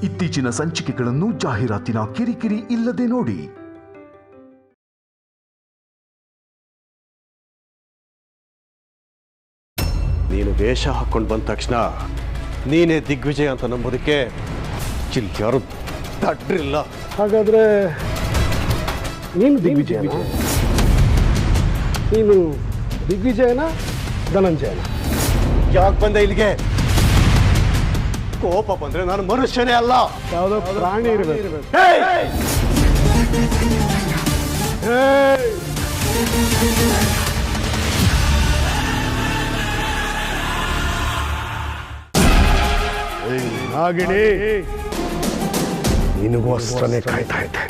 ಇತ್ತೀಚಿನ ಸಂಚಿಕೆಗಳನ್ನು ಜಾಹೀರಾತಿನ ಕಿರಿಕಿರಿ ಇಲ್ಲದೆ ನೋಡಿ. ನೀನು ವೇಷ ಹಾಕೊಂಡು ಬಂದ ತಕ್ಷಣ ನೀನೇ ದಿಗ್ವಿಜಯ ಅಂತ ನಂಬೋದಕ್ಕೆ ಇಲ್ಲಿ ಯಾರು ತಡ್ರಿಲ್ಲ. ಹಾಗಾದ್ರೆ ನೀನು ದಿಗ್ವಿಜಯನ? ನೀನು ದಿಗ್ವಿಜಯನ ಧನಂಜಯನ? ಯಾಕೆ ಬಂದೆ ಇಲ್ಲಿಗೆ? ಕೋಪ ಬಂದ್ರೆ ನಾನು ಮನುಷ್ಯನೇ ಅಲ್ಲ, ಯಾವುದೋ ಪ್ರಾಣಿ ಇರಬೇಕು. ನಾಗಿಣಿ, ನಿನಗೋಸ್ಕರನೇ ಕಾಯ್ತಾ ಇದ್ದೆ.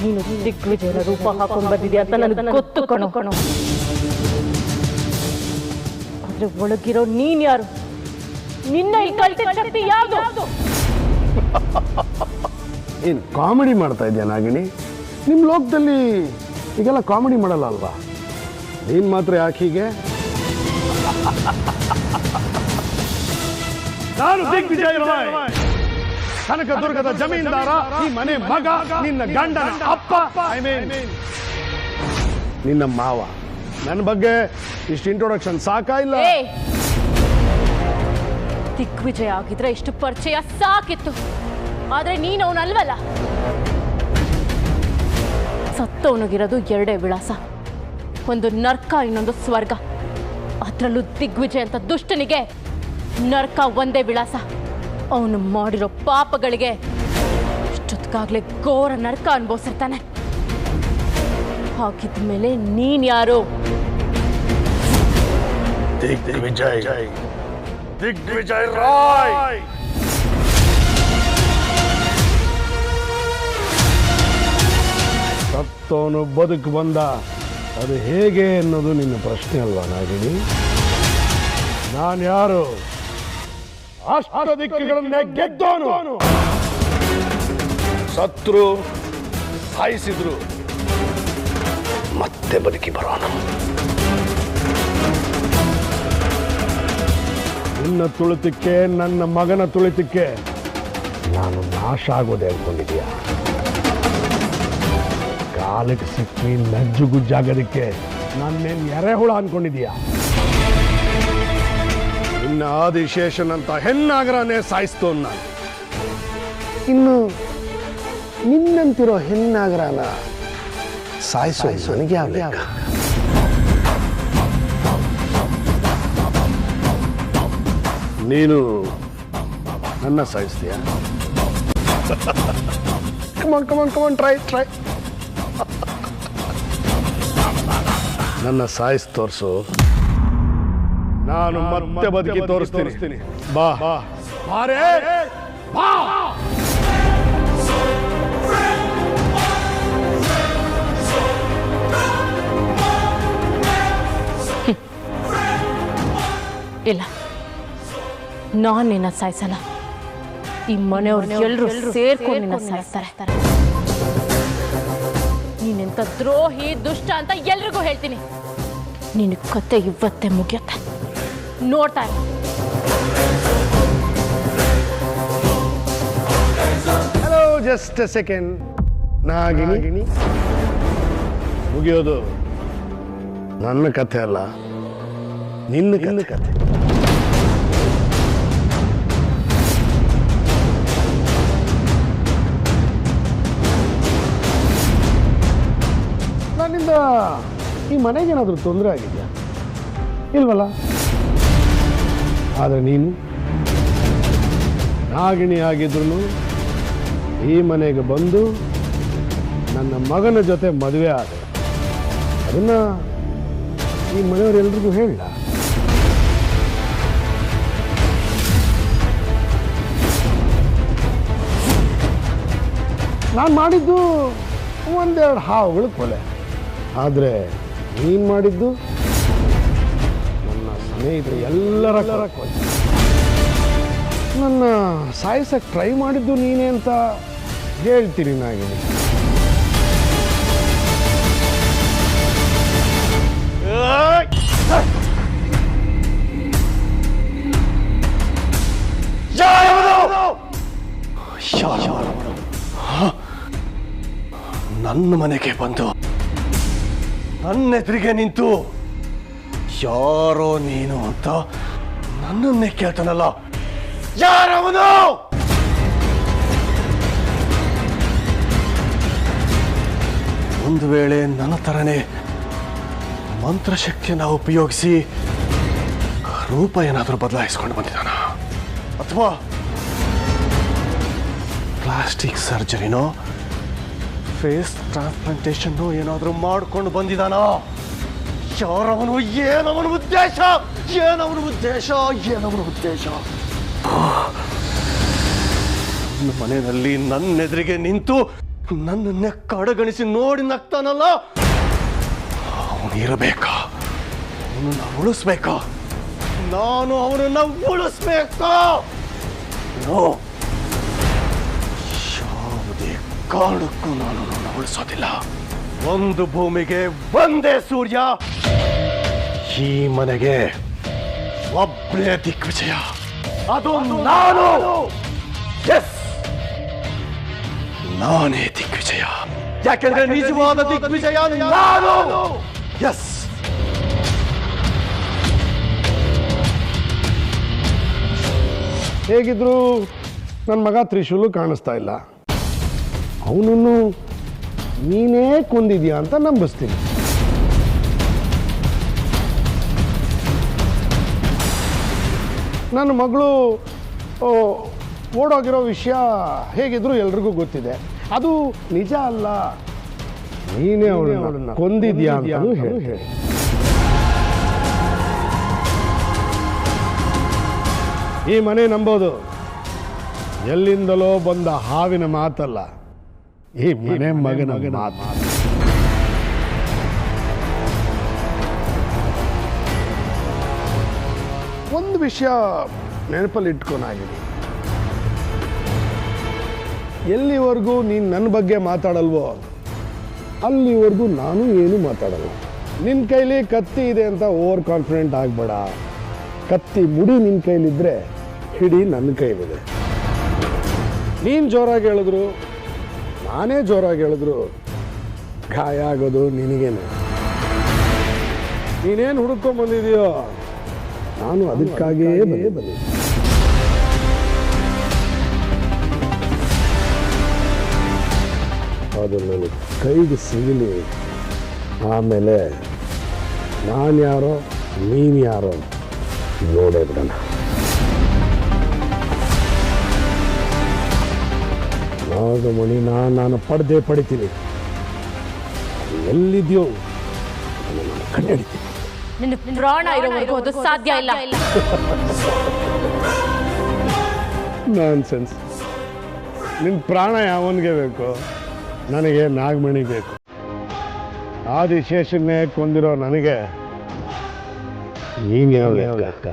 ನೀನು ದಿಗ್ವಿಜಯನ ರೂಪ ಹಾಕೊಂಡು ಬಂದಿದ್ಯಾ ಅಂತ ನನಗೆ ಗೊತ್ತು ಕಣೋ. ಆದ್ರೆ ಒಳಗಿರೋ ನೀನ್ ಯಾರು? ನಿನ್ನ ಈ ಕಳ್ತಿದ್ದ ಶಕ್ತಿ ಯಾವುದು? ಏನು ಕಾಮಿಡಿ ಮಾಡ್ತಾ ಇದೆಯಾ ನಾಗಿಣಿ? ನಿಮ್ಮ ಲೋಕದಲ್ಲಿ ಈಗೆಲ್ಲ ಕಾಮಿಡಿ ಮಾಡಲ್ಲ ಅಲ್ವಾ? ನೀನು ಮಾತ್ರ ಯಾಕೆ ಹೀಗೆ? ನಾನು ದಿಗ್ವಿಜಯ ರಾಯ್, ಕನಕದುರ್ಗದ ಜಮೀನ್ದಾರ, ಈ ಮನೆ ಮಗ, ನಿನ್ನ ಗಂಡನ ಅಪ್ಪ, ನಿನ್ನ ಮಾವ. ನನ್ನ ಬಗ್ಗೆ ಇಷ್ಟು ಇಂಟ್ರೊಡಕ್ಷನ್ ಸಾಕಾ ಇಲ್ಲ? ದಿಗ್ವಿಜಯ ಆಗಿದ್ರೆ ಇಷ್ಟು ಪರಿಚಯ ಸಾಕಿತ್ತು. ಆದ್ರೆ ನೀನು ಅವನಲ್ವಲ್ಲ. ಸತ್ತವನಿಗಿರೋದು ಎರಡೇ ವಿಳಾಸ, ಒಂದು ನರ್ಕ, ಇನ್ನೊಂದು ಸ್ವರ್ಗ. ಅದರಲ್ಲೂ ದಿಗ್ವಿಜಯ ಅಂತ ದುಷ್ಟನಿಗೆ ನರ್ಕ ಒಂದೇ ವಿಳಾಸ. ಅವನು ಮಾಡಿರೋ ಪಾಪಗಳಿಗೆ ಇಷ್ಟೊತ್ತಿಗಾಗ್ಲೇ ಘೋರ ನರ್ಕ ಅನುಭವಿಸಿರ್ತಾನೆ. ಹಾಗಿದ್ಮೇಲೆ ನೀನ್ ಯಾರು? ದಿಗ್ವಿಜಯ ರಾಯ್. ಸತ್ತವನು ಬದುಕು ಬಂದ, ಅದು ಹೇಗೆ ಅನ್ನೋದು ನಿನ್ನ ಪ್ರಶ್ನೆ ಅಲ್ವಾ ನಾಗಿಣಿ? ನಾನು ಯಾರು? ಅಷ್ಟ ದಿಕ್ಕುಗಳನ್ನೇ ಗೆದ್ದವನು. ಸತ್ರು, ಸಾಯಿಸಿದ್ರು, ಮತ್ತೆ ಬದುಕಿ ಬರೋನು. ನಿನ್ನ ತುಳಿತಕ್ಕೆ, ನನ್ನ ಮಗನ ತುಳಿತಕ್ಕೆ ನಾನು ನಾಶ ಆಗೋದೆ ಅನ್ಕೊಂಡಿದೀಯ? ಕಾಲಿಗೆ ಸಿಕ್ಕಿ ನಜ್ಜುಗುಜ್ಜಾಗೋದಕ್ಕೆ ನಾನೇನು ಎರೆಹುಳ ಅನ್ಕೊಂಡಿದೀಯ? ನಿನ್ನ ಆದಿಶೇಷನಂತ ಹೆಣ್ಣಾಗರನೇ ಸಾಯಿಸ್ತು ನಾನು. ಇನ್ನು ನಿನ್ನಂತಿರೋ ಹೆಣ್ಣಾಗರನ ಸಾಯಿಸೋ ನನಗೆ ಯಾವ ಲೆಕ್ಕ? ನೀನು ನನ್ನ ಸಾಯಿಸ್ತೀಯ? ಕಮಾನ್ ಕಮಾನ್ ಕಮಾನ್, ಟ್ರೈ ಟ್ರೈ. ನನ್ನ ಸಾಯಿಸ್ ತೋರಿಸು, ನಾನು ಮತ್ತೆ ಬದುಕಿ ತೋರಿಸ್ತೀನಿ. ಬಾ ಬಾರೇ, ಬಾ. ಇಲ್ಲ, ನಾನ್ ನಿನ್ನ ಸಾಯಿಸಲ್ಲ. ಈ ಮನೆಯವ್ರು ಎಲ್ಲರೂ ಸೇರ್ಕೊಂಡು ನಿನ್ನ ಸಾಯಿಸ್ತಾರೆ. ನೀನೆಂತ ದ್ರೋಹಿ, ದುಷ್ಟ ಅಂತ ಎಲ್ರಿಗೂ ಹೇಳ್ತೀನಿ. ನಿನ್ನ ಕತೆ ಇವತ್ತೇ ಮುಗಿಯುತ್ತೆ, ನೋಡ್ತಾ ಇರು. Hello, just a second. Nagini, ಮುಗಿಯೋದು ನನ್ನ ಕಥೆ ಅಲ್ಲ, ನಿನ್ನ ಕಥೆ. ನನ್ನಿಂದ ಈ ಮನೆಗೇನಾದರೂ ತೊಂದರೆ ಆಗಿದೆಯಾ? ಇಲ್ವಲ್ಲ. ಆದರೆ ನೀನು ನಾಗಿಣಿ ಆಗಿದ್ರು ಈ ಮನೆಗೆ ಬಂದು ನನ್ನ ಮಗನ ಜೊತೆ ಮದುವೆ ಆದ. ಅದನ್ನ ಈ ಮನೆಯವರೆಲ್ರಿಗೂ ಹೇಳ. ನಾನು ಮಾಡಿದ್ದು ಒಂದೆರಡು ಹಾವುಗಳು ಕೊಲೆ. ಆದರೆ ನೀನು ಮಾಡಿದ್ದು ನನ್ನ ಸ್ನೇಹಿತರು ಎಲ್ಲರ ಕೊಲೆ. ನನ್ನ ಸಾಯಿಸಕ್ಕೆ ಟ್ರೈ ಮಾಡಿದ್ದು ನೀನೇ ಅಂತ ಹೇಳ್ತೀನಿ ನಾಗಿನಿ. ನನ್ನ ಮನೆಗೆ ಬಂದು ನನ್ನ ಎದುರಿಗೆ ನಿಂತು ಯಾರೋ ನೀನು ಅಂತ ನನ್ನನ್ನೇ ಕೇಳ್ತಾನಲ್ಲ, ಯಾರವನು? ಒಂದು ವೇಳೆ ನನ್ನ ಥರನೇ ಮಂತ್ರಶಕ್ತಿಯನ್ನು ಉಪಯೋಗಿಸಿ ರೂಪ ಏನಾದರೂ ಬದಲಾಯಿಸ್ಕೊಂಡು ಬಂದಿದ್ದಾನ, ಅಥವಾ ಪ್ಲಾಸ್ಟಿಕ್ ಸರ್ಜರಿನೋ ಫೇಸ್ ಟ್ರಾನ್ಸ್ಪ್ಲಾಂಟೇಷನ್ ಏನಾದರೂ ಮಾಡ್ಕೊಂಡು ಬಂದಿದ್ದಾನೋ? ಯಾರವನು? ಏನವನ ಉದ್ದೇಶ? ಏನವನ ಉದ್ದೇಶ? ಏನವನ ಉದ್ದೇಶ? ನನ್ನ ಮನೆಯಲ್ಲಿ ನನ್ನ ಎದುರಿಗೆ ನಿಂತು ನನ್ನನ್ನೇ ಕಡೆಗಣಿಸಿ ನೋಡಿ ನಗ್ತಾನಲ್ಲ, ಅವನು ಇರಬೇಕಾ? ಅವನನ್ನ ಉಳಿಸ್ಬೇಕಾ? ನಾನು ಅವನನ್ನ ಉಳಿಸ್ಬೇಕಾ? ಯಾವುದೇ ಕಾರಣಕ್ಕೂ ನಾನು ಅವನನ್ನು ಉಳಿಸೋದಿಲ್ಲ. ಒಂದು ಭೂಮಿಗೆ ಒಂದೇ ಸೂರ್ಯ, ಈ ಮನೆಗೆ ಒಬ್ಬನೇ ದಿಗ್ವಿಜಯ, ಅದು ನಾನು. ಎಸ್, ನಾನೇ ದಿಗ್ವಿಜಯ. ಯಾಕೆಂದ್ರೆ ನಿಜವಾದ ದಿಗ್ವಿಜಯ ನಾನು. ಎಸ್, ಹೇಗಿದ್ರು ನನ್ನ ಮಗ ತ್ರಿಶೂಲು ಕಾಣಿಸ್ತಾ ಇಲ್ಲ. ಅವನನ್ನು ನೀನೇ ಕೊಂದಿದ್ಯಾ ಅಂತ ನಂಬಿಸ್ತೀನಿ. ನನ್ನ ಮಗಳು ಓಡೋಗಿರೋ ವಿಷಯ ಹೇಗಿದ್ರು ಎಲ್ರಿಗೂ ಗೊತ್ತಿದೆ. ಅದು ನಿಜ ಅಲ್ಲ, ನೀನೇ ಅವಳನ್ನ ಕೊಂದಿದ್ಯಾ ಅಂತ ಹೇಳಿ. ಈ ಮನೆ ನಂಬೋದು ಎಲ್ಲಿಂದಲೋ ಬಂದ ಹಾವಿನ ಮಾತಲ್ಲ, ಈ ಮನೆ ಮಗನ ಮಾತು. ಒಂದು ವಿಷಯ ನೆನಪಲ್ಲಿ ಇಟ್ಕೊನಾಗಿದೆ, ಎಲ್ಲಿವರೆಗೂ ನೀನು ನನ್ನ ಬಗ್ಗೆ ಮಾತಾಡಲ್ವೋ ಅಲ್ಲಿವರೆಗೂ ನಾನು ಏನು ಮಾತಾಡಲ್ಲ. ನಿನ್ನ ಕೈಲಿ ಕತ್ತಿ ಇದೆ ಅಂತ ಓವರ್ ಕಾನ್ಫಿಡೆಂಟ್ ಆಗಬೇಡ. ಕತ್ತಿ ಮುಡಿ ನಿನ್ನ ಕೈಲಿದ್ರೆ ಹಿಡಿ ನನ್ನ ಕೈಲಿದೆ. ನೀನು ಜೋರಾಗಿ ಹೇಳಿದ್ರು, ನಾನೇ ಜೋರಾಗಿ ಹೇಳಿದ್ರು ಗಾಯ ಆಗೋದು ನಿನಗೇನೆ. ನೀನೇನು ಹುಡುಕೊಂಡ್ಬಂದಿದೆಯೋ ನಾನು ಅದಕ್ಕಾಗಿಯೇ ಬಂದಿದ್ದೆ. ಅದು ನನಗೆ ಕೈಗೆ ಸಿಗಲಿ, ಆಮೇಲೆ ನಾನು ಯಾರೋ ನೀನು ಯಾರೋ ನೋಡೇ ಬಿಡೋಣ. ನಾಗಮಣಿ ನಾನು ಪಡಿತೀನಿ. ಎಲ್ಲಿದೆಯೋ ನಾನು ಕಂಡು ಹಿಡಿತೀನಿ. ನಿನ್ನ ಪ್ರಾಣ ಇರೋವರೆಗೂ ಅದು ಸಾಧ್ಯ ಇಲ್ಲ. ನಾನ್ಸೆನ್ಸ್. ನಿನ್ನ ಪ್ರಾಣ ಯಾವನಿಗೆ ಬೇಕು? ನನಗೆ ನಾಗಮಣಿ ಬೇಕು. ಆದಿಶೇಷನ್ನೇ ಕೊಂದಿರೋ ನನಗೆ ನೀನು ಯಾವ ಅಕ್ಕ?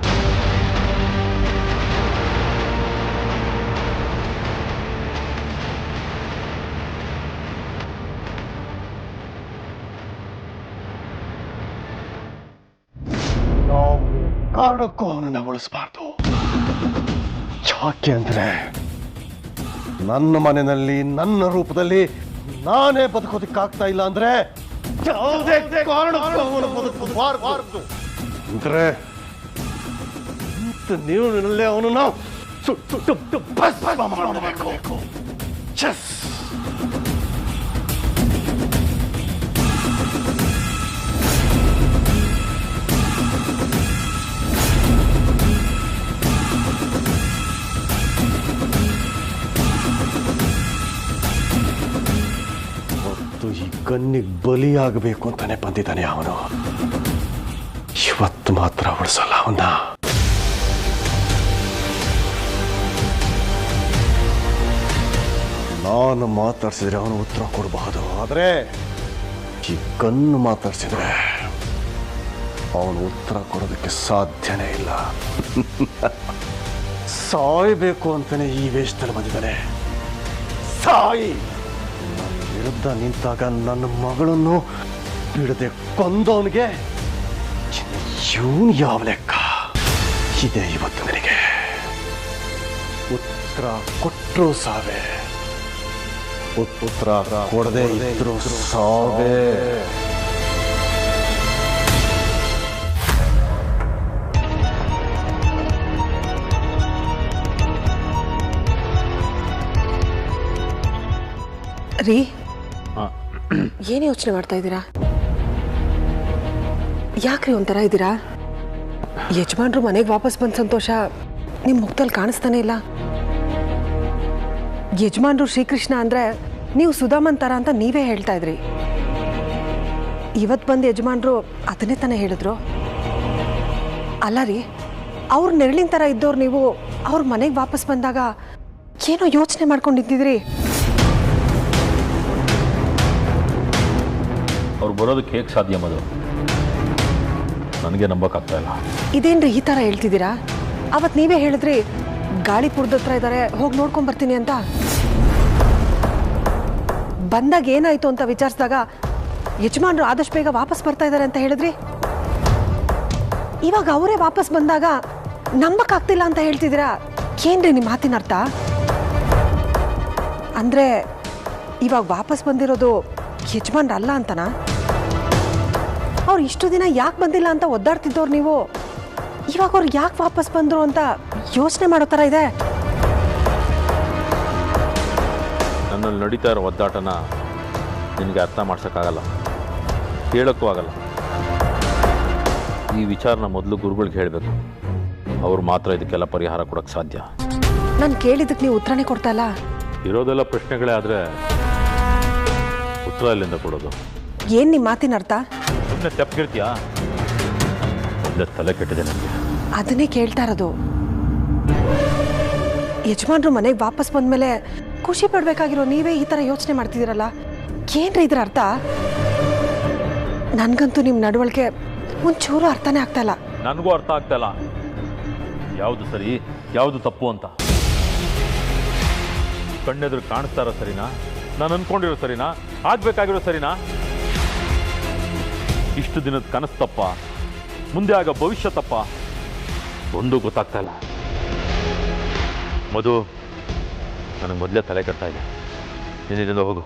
ಕಾರಣಕ್ಕೂ ಅವನನ್ನ ಉಳಿಸಬಾರ್ದು. ಯಾಕೆ ಅಂದ್ರೆ ನನ್ನ ಮನೆಯಲ್ಲಿ ನನ್ನ ರೂಪದಲ್ಲಿ ನಾನೇ ಬದುಕೋದಕ್ಕಾಗ್ತಾ ಇಲ್ಲ ಅಂದ್ರೆ ಯಾವುದೇ ಕಾರಣಕ್ಕೂ ಅವನು ಬದುಕಬಾರದು. ಅಂದ್ರೆ ನೀರಿನಲ್ಲೇ ಅವನನ್ನು ಸುಟ್ಟು ಭಸ್ಮ ಮಾಡಬೇಕು. ಚೆಸ್. ಈ ಕಣ್ಣಿಗೆ ಬಲಿಯಾಗಬೇಕು ಅಂತಾನೆ ಬಂದಿದ್ದಾನೆ ಅವನು. ಇವತ್ತು ಮಾತ್ರ ಉಳಿಸಲ್ಲ ಅವನ್ನ. ನಾನು ಮಾತಾಡ್ಸಿದ್ರೆ ಅವನು ಉತ್ತರ ಕೊಡಬಹುದು, ಆದರೆ ಈ ಕಣ್ಣು ಮಾತಾಡ್ಸಿದ್ರೆ ಅವನು ಉತ್ತರ ಕೊಡೋದಕ್ಕೆ ಸಾಧ್ಯನೇ ಇಲ್ಲ. ಸಾಯಬೇಕು ಅಂತಾನೆ ಈ ವೇಷದಲ್ಲಿ ಬಂದಿದ್ದಾನೆ. ಸಾಯಿ! ನನ್ನ ವಿರುದ್ಧ ನಿಂತಾಗ ನನ್ನ ಮಗಳನ್ನು ಬಿಡದೆ ಕೊಂದವನಿಗೆ ಇವನು ಯಾವ ಲೆಕ್ಕ ಇದೆ ಇವತ್ತು ನನಗೆ. ಉತ್ತರ ಕೊಟ್ಟರು ಸಾವೇ, ಉತ್ತರ ಕೊಡದೆ ಇದ್ರು ಸಾವೇ. ರೀ, ಏನು ಯೋಚನೆ ಮಾಡ್ತಾ ಇದ್ದೀರಾ? ಯಾಕ್ರಿ ಒಂಥರ ಇದ್ದೀರಾ? ಯಜಮಾನ್ರು ಮನೆಗೆ ವಾಪಸ್ ಬಂದ ಸಂತೋಷ ನಿಮ್ಮ ಮುಖದಲ್ಲಿ ಕಾಣಿಸ್ತಾನೆ ಇಲ್ಲ. ಯಜಮಾನ್ರು ಶ್ರೀಕೃಷ್ಣ ಅಂದ್ರೆ ನೀವು ಸುಧಾಮನ್ ಥರ ಅಂತ ನೀವೇ ಹೇಳ್ತಾ ಇದ್ರಿ. ಇವತ್ತು ಬಂದು ಯಜಮಾನ್ರು ಅದನ್ನೇ ತಾನೇ ಹೇಳಿದ್ರು. ಅಲ್ಲ ರೀ, ಅವ್ರ ನೆರಳಿನ ಥರ ಇದ್ದವ್ರು ನೀವು ಅವ್ರ ಮನೆಗೆ ವಾಪಸ್ ಬಂದಾಗ ಏನೋ ಯೋಚನೆ ಮಾಡ್ಕೊಂಡಿದ್ದಿದ್ರಿ. ಅವ್ರು ಬರೋದಕ್ಕೆ ಹೇಗೆ ಸಾಧ್ಯ ಮದು? ನನಗೆ ನಂಬಕ್ಕಾಗ್ತಾ ಇಲ್ಲ. ಇದೇನ್ರಿ ಈ ಥರ ಹೇಳ್ತಿದ್ದೀರಾ? ಅವತ್ತು ನೀವೇ ಹೇಳಿದ್ರಿ ಗಾಳಿಪುರದ ಹತ್ರ ಇದ್ದಾರೆ, ಹೋಗಿ ನೋಡ್ಕೊಂಡ್ ಬರ್ತೀನಿ ಅಂತ. ಬಂದಾಗ ಏನಾಯ್ತು ಅಂತ ವಿಚಾರಿಸಿದಾಗ ಯಜಮಾನ್ರು ಆದಷ್ಟು ಬೇಗ ವಾಪಸ್ ಬರ್ತಾ ಇದ್ದಾರೆ ಅಂತ ಹೇಳಿದ್ರಿ. ಇವಾಗ ಅವರೇ ವಾಪಸ್ ಬಂದಾಗ ನಂಬಕ್ಕಾಗ್ತಿಲ್ಲ ಅಂತ ಹೇಳ್ತಿದ್ದೀರಾ. ಏನ್ರಿ ನಿಮ್ಮ ಮಾತಿನ ಅರ್ಥ? ಅಂದ್ರೆ ಇವಾಗ ವಾಪಸ್ ಬಂದಿರೋದು ಯಜಮಾನ್ರು ಅಲ್ಲ ಅಂತನಾ? ಅವ್ರು ಇಷ್ಟು ದಿನ ಯಾಕೆ ಬಂದಿಲ್ಲ ಅಂತ ಒದ್ದಾಡ್ತಿದ್ದವ್ರು ನೀವು ಇವಾಗ ಅವ್ರು ಯಾಕೆ ವಾಪಸ್ ಬಂದ್ರು ಅಂತ ಯೋಚನೆ ಮಾಡೋ ಥರ ಇದೆ. ನನ್ನಲ್ಲಿ ನಡೀತಾ ಇರೋ ಒದ್ದಾಟನ ನಿನಗೆ ಅರ್ಥ ಮಾಡ್ಸೋಕ್ಕಾಗಲ್ಲ, ಹೇಳೋಕ್ಕೂ ಆಗಲ್ಲ. ಈ ವಿಚಾರನ ಮೊದಲು ಗುರುಗಳಿಗೆ ಹೇಳಬೇಕು. ಅವ್ರು ಮಾತ್ರ ಇದಕ್ಕೆಲ್ಲ ಪರಿಹಾರ ಕೊಡೋಕ್ಕೆ ಸಾಧ್ಯ. ನಾನು ಕೇಳಿದ್ದಕ್ಕೆ ನೀವು ಉತ್ತರನೇ ಕೊಡ್ತಾ ಇಲ್ಲ. ಇರೋದೆಲ್ಲ ಪ್ರಶ್ನೆಗಳೇ ಆದರೆ ಉತ್ತರ ಎಲ್ಲಿಂದ ಕೊಡೋದು? ಏನು ನಿಮ್ಮ ಮಾತಿನ ಅರ್ಥ? ಸುಮ್ಮನೆ ತಪ್ಪಿರ್ತೀಯಾ? ಮೊದಲೇ ತಲೆ ಕೆಟ್ಟಿದೆ ನನಗೆ. ಅದನ್ನೇ ಕೇಳ್ತಾ ಇರೋದು. ಯಜಮಾನ್ರು ಮನೆಗೆ ವಾಪಸ್ ಬಂದ್ಮೇಲೆ ಖುಷಿ ಪಡ್ಬೇಕಾಗಿರೋ ನೀವೇ ಈ ಥರ ಯೋಚನೆ ಮಾಡ್ತಿದ್ದೀರಲ್ಲ, ಏನ್ರಿ ಇದ್ರ ಅರ್ಥ? ನನಗಂತೂ ನಿಮ್ಮ ನಡವಳಿಕೆ ಒಂಚೂರು ಅರ್ಥನೇ ಆಗ್ತಾ ಇಲ್ಲ. ನನಗೂ ಅರ್ಥ ಆಗ್ತಾ ಇಲ್ಲ ಯಾವುದು ಸರಿ ಯಾವುದು ತಪ್ಪು ಅಂತ. ಕಣ್ಣೆದುರು ಕಾಣಿಸ್ತಾ ಇರೋ ಸರಿನಾ? ನಾನು ಅನ್ಕೊಂಡಿರೋ ಸರಿನಾ? ಆಗ್ಬೇಕಾಗಿರೋ ಸರಿನಾ? ಇಷ್ಟು ದಿನದ ಕನಸು ತಪ್ಪ, ಮುಂದೆ ಆಗ ಭವಿಷ್ಯ ತಪ್ಪ, ಒಂದೂ ಗೊತ್ತಾಗ್ತಾ ಇಲ್ಲ. ಮಧು, ನನಗೆ ಮೊದಲೇ ತಲೆ ಕೆಡ್ತಾ ಇದೆ. ನಿನ್ನಿಂದ ಹೋಗು.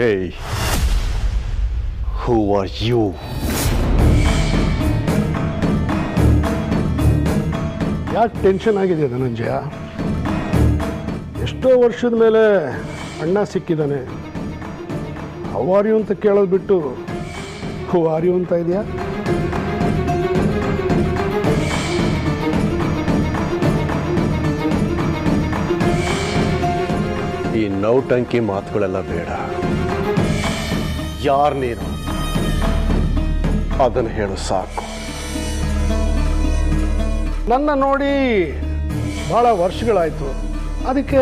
Hey, who are you? ಯಾಕೆ ಟೆನ್ಷನ್ ಆಗಿದೆ ಧನಂಜಯ? ಎಷ್ಟೋ ವರ್ಷದ ಮೇಲೆ ಅಣ್ಣ ಸಿಕ್ಕಿದ್ದಾನೆ. ಹೌ ಆರ್ ಯು ಅಂತ ಕೇಳೋದು ಬಿಟ್ಟು ಹೂ ಆರ್ ಯು ಅಂತ ಇದೆಯಾ? ಈ ನೌಟಂಕಿ ಮಾತುಗಳೆಲ್ಲ ಬೇಡ. ಯಾರು ನೀನು ಅದನ್ನು ಹೇಳು ಸಾಕು. ನನ್ನ ನೋಡಿ ಭಾಳ ವರ್ಷಗಳಾಯಿತು, ಅದಕ್ಕೆ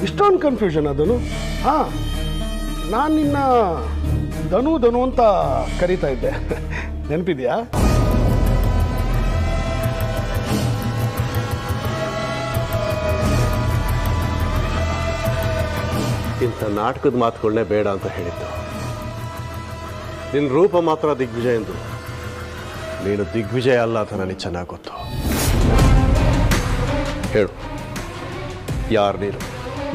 ಇಷ್ಟೊಂದು ಕನ್ಫ್ಯೂಷನ್. ಅದನ್ನು ನಾನು ನಿನ್ನ ಧನು ಧನು ಅಂತ ಕರೀತಾ ಇದ್ದೆ, ನೆನಪಿದೆಯಾ? ಇಂಥ ನಾಟಕದ ಮಾತುಗಳನ್ನೇ ಬೇಡ ಅಂತ ಹೇಳಿದ್ದು. ನಿನ್ನ ರೂಪ ಮಾತ್ರ ದಿಗ್ವಿಜಯ ಎಂದು, ನೀನು ದಿಗ್ವಿಜಯ ಅಲ್ಲ ಅಂತ ನನಗೆ ಚೆನ್ನಾಗಿ ಗೊತ್ತು. ಹೇಳು, ಯಾರು ನೀನು?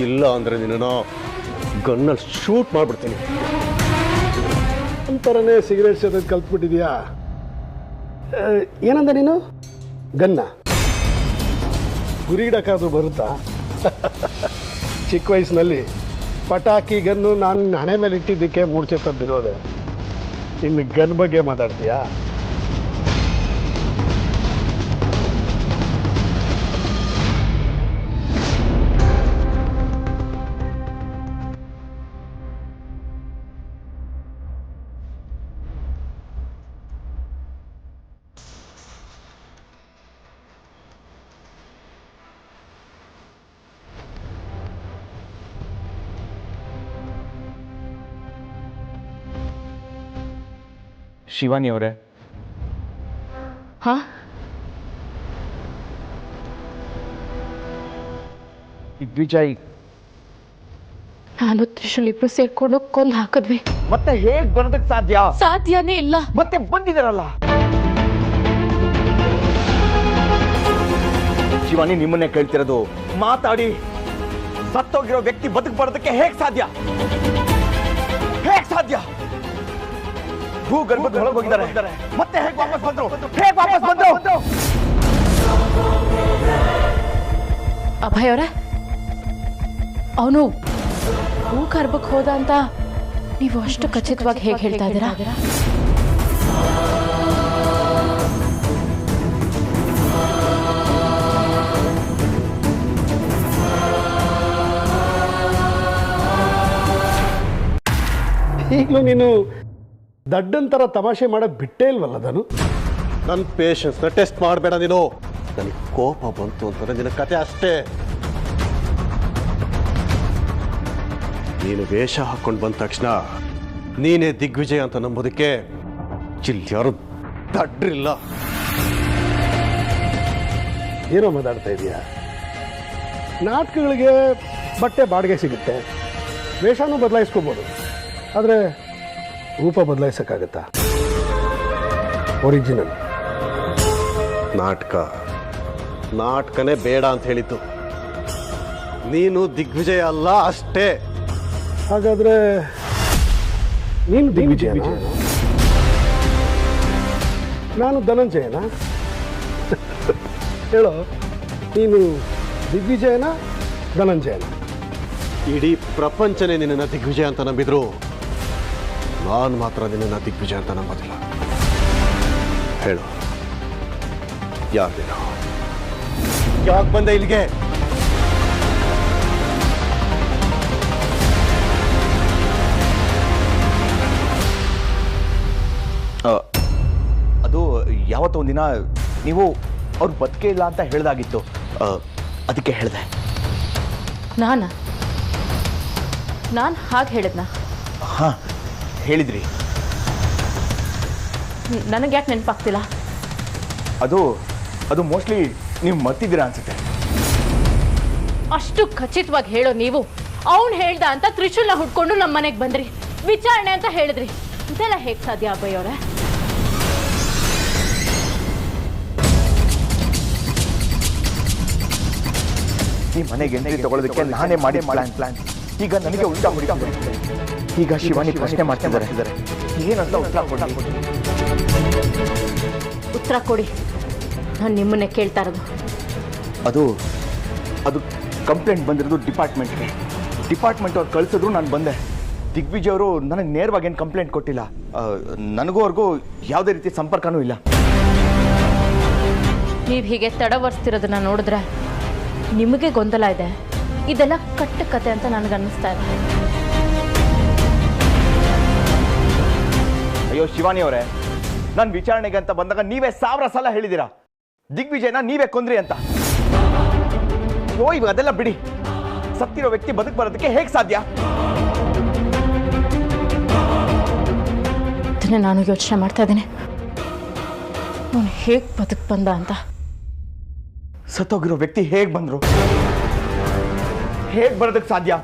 ಇಲ್ಲ ಅಂದರೆ ನಿನ್ನನ್ನು ಗನ್ನಲ್ಲಿ ಶೂಟ್ ಮಾಡಿಬಿಡ್ತೀನಿ. ಅಂತ ಥರನೇ ಸಿಗರೇಟ್ ಸೇದೋದು ಕಲ್ತ್ಬಿಟ್ಟಿದ್ಯಾ? ಏನಂದ ನೀನು? ಗನ್ನ ಗುರಿಗಿಡಕ್ಕಾದ್ರೂ ಬರುತ್ತಾ? ಚಿಕ್ಕ ವಯಸ್ಸಿನಲ್ಲಿ ಪಟಾಕಿ ಗನ್ನು ನಾನು ಹಣೆ ಮೇಲೆ ಇಟ್ಟಿದ್ದಕ್ಕೆ ಮೂರ್ಛೆ ತಬ್ಬಿರೋದೆ. ಇನ್ನು ಗನ್ ಬಗ್ಗೆ ಮಾತಾಡ್ತೀಯಾ? ಶಿವಾನಿ ಅವರೇ, ಹಾ ದಿಗ್ವಿಜಯ್ ನಾನು ತ್ರಿಶೂಲ್ ಇಬ್ರು ಸೇರ್ಕೊಂಡು ಕೊಂದು ಹಾಕಿದ್ವಿ. ಮತ್ತೆ ಹೇಗ್ ಬರೋದಕ್ಕೆ ಸಾಧ್ಯ? ಸಾಧ್ಯನೇ ಇಲ್ಲ. ಮತ್ತೆ ಬಂದಿದಾರಲ್ಲ. ಶಿವಾನಿ ನಿಮ್ಮನ್ನೇ ಕೇಳ್ತಿರೋದು, ಮಾತಾಡಿ. ಸತ್ತೋಗಿರೋ ವ್ಯಕ್ತಿ ಬದುಕು ಬರೋದಕ್ಕೆ ಹೇಗ್ ಸಾಧ್ಯ? ಹೇಗ್ ಸಾಧ್ಯ? ಭೂಗರ್ಭದ ಒಳಗೆ ಹೋಗಿದ್ದಾರೆ, ಮತ್ತೆ ಹೇಗೆ ವಾಪಸ್ ಬಂದ್ರು? ಹೇಗೆ ವಾಪಸ್ ಬಂದ್ರು? ಅಭಯ್ ಅವರೇ, ಅವನು ಭೂಗರ್ಭಕ್ಕೆ ಹೋದ ಅಂತ ನೀವು ಅಷ್ಟು ಖಚಿತವಾಗಿ ಹೇಗೆ ಹೇಳ್ತಾ ಇದ್ದೀರಾ? ಈಗಲೂ ನೀನು ದಡ್ಡಂತರ ತಮಾಷೆ ಮಾಡೋದು ಬಿಟ್ಟೇ ಇಲ್ವಲ್ಲ? ನಾನು ನನ್ನ ಪೇಷನ್ಸ್ನ ಟೆಸ್ಟ್ ಮಾಡಬೇಡ ನೀನು. ನನಗೆ ಕೋಪ ಬಂತು ಅಂತಂದ್ರೆ ನಿನ್ನ ಕತೆ ಅಷ್ಟೇ. ನೀನು ವೇಷ ಹಾಕೊಂಡು ಬಂದ ತಕ್ಷಣ ನೀನೇ ದಿಗ್ವಿಜಯ ಅಂತ ನಂಬೋದಕ್ಕೆ ಇಲ್ಲಿ ಯಾರು ದಡ್ರಿಲ್ಲ. ಏನೋ ಮಾತಾಡ್ತಾ ಇದೀಯಾ? ನಾಟಕಗಳಿಗೆ ಬಟ್ಟೆ ಬಾಡಿಗೆ ಸಿಗುತ್ತೆ, ವೇಷನೂ ಬದಲಾಯಿಸ್ಕೋಬೋದು, ಆದರೆ ರೂಪ ಬದಲಾಯಿಸೋಕ್ಕಾಗತ್ತಾ? ಒರಿಜಿನಲ್ ನಾಟಕನೇ ಬೇಡ ಅಂತ ಹೇಳಿದ್ದು. ನೀನು ದಿಗ್ವಿಜಯ ಅಲ್ಲ ಅಷ್ಟೇ. ಹಾಗಾದ್ರೆ ನೀನು ದಿಗ್ವಿಜಯ, ನಾನು ಧನಂಜಯನ? ಹೇಳೋ, ನೀನು ದಿಗ್ವಿಜಯನ ಧನಂಜಯನ? ಇಡೀ ಪ್ರಪಂಚನೇ ನಿನ್ನನ್ನು ದಿಗ್ವಿಜಯ ಅಂತ ನಂಬಿದ್ರು, ನಾನು ಮಾತ್ರ ನಿನ್ನನ್ನು ದಿಗ್ವಿಜಯ ಅಂತ ನಂಬೋದಿಲ್ಲ. ಹೇಳು, ಯಾರು ನೀನು? ಯಾಕೆ ಬಂದೆ ಇಲ್ಲಿಗೆ? ಅದು ಯಾವತ್ತೋ ಒಂದಿನ ನೀವು ಅವ್ರು ಬದುಕೇ ಇಲ್ಲ ಅಂತ ಹೇಳ್ದಾಗಿತ್ತು, ಅದಕ್ಕೆ ಹೇಳಿದೆ. ನಾನು ಹಾಗೆ ಹೇಳಿದ್ನ? ಹಾ, ಹೇಳಿದ್ರಿ. ನನಗೆ ಯಾಕೆ ನೆನಪಾಗ್ತಿಲ್ಲ? ಅದು ಮೋಸ್ಟ್ಲಿ ನೀವು ಮರ್ತಿದ್ದೀರಾ ಅನ್ಸುತ್ತೆ. ಅಷ್ಟು ಖಚಿತವಾಗಿ ಹೇಳೋ ನೀವು ಅವನು ಹೇಳ್ದ ಅಂತ ತ್ರಿಶೂಲ್ನ ಹುಡ್ಕೊಂಡು ನಮ್ಮ ಮನೆಗೆ ಬಂದ್ರಿ, ವಿಚಾರಣೆ ಅಂತ ಹೇಳಿದ್ರಿ. ಇದೆಲ್ಲ ಹೇಗೆ ಸಾಧ್ಯ ಅಭಯ್ ಅವರೇ? ಈ ಮನೆಗೆ ಎಂಟ್ರಿ ತಗೊಳ್ಳೋದಕ್ಕೆ ನಾನೇ ಮಾಡಿ ಪ್ಲಾನ್. ಈಗ ನನಗೆ ಉಲ್ಟಾ ಹೊಡಿತಾ. ಈಗ ಶಿವಾನಿ ಪ್ರಶ್ನೆ ಮಾಡ್ತಿದ್ದಾರೆ, ಏನಂತ ಉತ್ತರ ಕೊಡಿ. ನಾನು ನಿಮ್ಮನ್ನೇ ಕೇಳ್ತಾ ಇರೋದು. ಅದು ಕಂಪ್ಲೇಂಟ್ ಬಂದಿರೋದು ಡಿಪಾರ್ಟ್ಮೆಂಟ್ಗೆ. ಡಿಪಾರ್ಟ್ಮೆಂಟ್ ಅವ್ರು ಕಳಿಸಿದ್ರು, ನಾನು ಬಂದೆ. ದಿಗ್ವಿಜಯ್ ಅವರು ನನಗೆ ನೇರವಾಗಿ ಏನು ಕಂಪ್ಲೇಂಟ್ ಕೊಟ್ಟಿಲ್ಲ. ನನಗೂ ಅವ್ರಿಗೂ ಯಾವುದೇ ರೀತಿ ಸಂಪರ್ಕನೂ ಇಲ್ಲ. ನೀವು ಹೀಗೆ ತಡವರ್ಸ್ತಿರೋದನ್ನ ನೋಡಿದ್ರೆ ನಿಮಗೆ ಗೊಂದಲ ಇದೆ. ಇದೆಲ್ಲ ಕಟ್ಟ ಕತೆ ಅಂತ ನನಗನ್ನಿಸ್ತಾ ಇದೆ. ಅಯ್ಯೋ ಶಿವಾನಿ ಅವರೇ, ನಾನು ವಿಚಾರಣೆಗೆ ಅಂತ ಬಂದಾಗ ನೀವೇ 1000 ಸಲ ಹೇಳಿದ್ದೀರಾ ದಿಗ್ವಿಜಯನ ನೀವೇ ಕೊಂದ್ರಿ ಅಂತ. ಅಯ್ಯೋ, ಇವಾಗ ಅದೆಲ್ಲ ಬಿಡಿ. ಸತ್ತಿರೋ ವ್ಯಕ್ತಿ ಬದುಕು ಬರೋದಕ್ಕೆ ಹೇಗೆ ಸಾಧ್ಯ? ಅದನ್ನೇ ನಾನು ಯೋಚನೆ ಮಾಡ್ತಾ ಇದ್ದೀನಿ, ಅವನು ಹೇಗೆ ಬದುಕು ಬಂದ ಅಂತ. ಸತ್ತೋಗಿರೋ ವ್ಯಕ್ತಿ ಹೇಗೆ ಬಂದ್ರು? ಹೇಗೆ ಬರೋದಕ್ಕೆ ಸಾಧ್ಯ?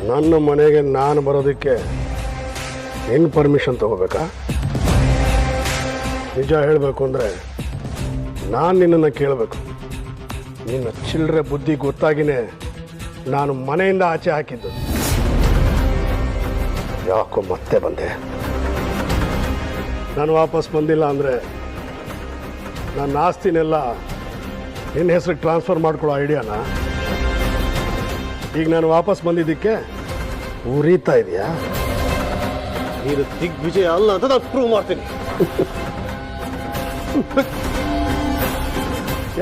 ನನ್ನ ಮನೆಗೆ ನಾನು ಬರೋದಕ್ಕೆ ನಿನ್ನ ಪರ್ಮಿಷನ್ ತಗೋಬೇಕಾ? ನಿಜ ಹೇಳಬೇಕು ಅಂದರೆ ನಾನು ನಿನ್ನನ್ನು ಕೇಳಬೇಕು. ನಿನ್ನ ಚಿಲ್ಲರೆ ಬುದ್ಧಿ ಗೊತ್ತಾಗಿನೇ ನಾನು ಮನೆಯಿಂದ ಆಚೆ ಹಾಕಿದ್ದು. ಯಾಕೋ ಮತ್ತೆ ಬಂದೆ? ನಾನು ವಾಪಸ್ ಬಂದಿಲ್ಲ ಅಂದರೆ ನನ್ನ ಆಸ್ತಿನೆಲ್ಲ ನಿನ್ನ ಹೆಸರಿಗೆ ಟ್ರಾನ್ಸ್ಫರ್ ಮಾಡ್ಕೊಳ್ಳೋ ಐಡಿಯಾನ ಈಗ ನಾನು ವಾಪಸ್ ಬಂದಿದ್ದಕ್ಕೆ ಉರಿತಾ ಇದೆಯಾ? ನೀನು ದಿಗ್ವಿಜಯ ಅಲ್ಲ ಅಂತ ನಾನು ಪ್ರೂವ್ ಮಾಡ್ತೀನಿ.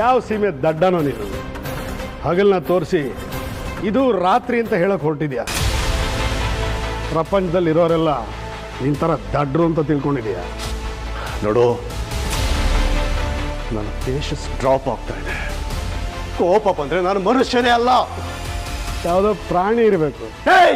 ಯಾವ ಸೀಮೆ ದಡ್ಡನೋ ನೀನು? ಹಗಲನ್ನ ತೋರಿಸಿ ಇದು ರಾತ್ರಿ ಅಂತ ಹೇಳಕ್ ಹೊರಟಿದ್ಯಾ? ಪ್ರಪಂಚದಲ್ಲಿರೋರೆಲ್ಲ ನಿನ್ನ ಥರ ದಡ್ರು ಅಂತ ತಿಳ್ಕೊಂಡಿದ್ಯಾ? ನೋಡು, ನನ್ನ ಪೇಷನ್ಸ್ ಡ್ರಾಪ್ ಆಗ್ತಾ ಇದೆ. ಕೋಪ ಬಂದ್ರೆ ನಾನು ಮನುಷ್ಯನೇ ಅಲ್ಲ, ಯಾವುದೋ ಪ್ರಾಣಿ ಇರಬೇಕು. ಹೇಯ್